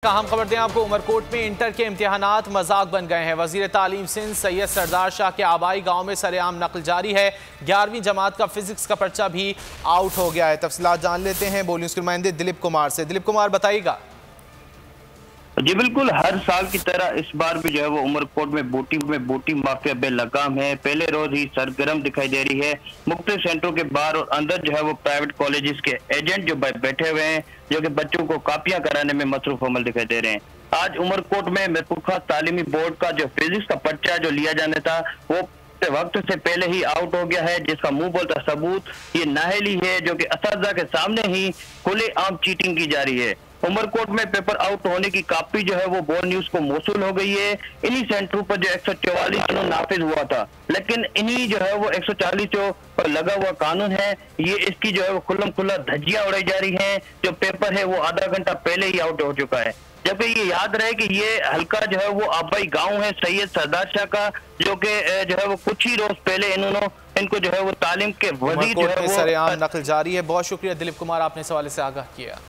अहम खबर दें आपको, उमरकोट में इंटर के इम्तिहानात मजाक बन गए हैं। वजीर तालीम सिंध सैयद सरदार शाह के आबाई गांव में सरेआम नकल जारी है। 11वीं जमात का फिजिक्स का पर्चा भी आउट हो गया है। तफसीलात जान लेते हैं बोल न्यूज़ के नुमाइंदे दिलीप कुमार से। दिलीप कुमार, बताइएगा। जी बिल्कुल, हर साल की तरह इस बार भी जो है वो उमरकोट में बोटी माफिया बेलगाम है। पहले रोज ही सरगर्म दिखाई दे रही है। मुख्तलिफ सेंटरों के बाहर और अंदर जो है वो प्राइवेट कॉलेजेस के एजेंट जो बैठे हुए हैं, जो कि बच्चों को कापियां कराने में मसरूफ अमल दिखाई दे रहे हैं। आज उमरकोट में महफूजा तालीमी बोर्ड का जो फिजिक्स का पर्चा जो लिया जाना था वो वक्त से पहले ही आउट हो गया है, जिसका मुंह बोलता सबूत ये नाहली है, जो कि असातिज़ा के सामने ही खुलेआम चीटिंग की जा रही है। उमरकोट में पेपर आउट होने की कापी जो है वो बोर्ड न्यूज को मौसूल हो गई है। इन्हीं सेंटरों पर जो 144 कानून नाफिज हुआ था, लेकिन इन्हीं जो है वो 140 पर लगा हुआ कानून है, ये इसकी जो है वो खुल्लम खुल्ला धज्जियां उड़ाई जा रही हैं। जो पेपर है वो आधा घंटा पहले ही आउट हो चुका है। जबकि ये याद रहे कि ये हल्का जो है वो आबाई गांव है सैयद सरदार शाह का, जो कि जो है वो कुछ ही रोज पहले इनको जो है वो तालीम के वजीर जो है वो सरेआम नकल जारी है। बहुत शुक्रिया दिलीप कुमार, आपने इस हवाले से आगाह किया।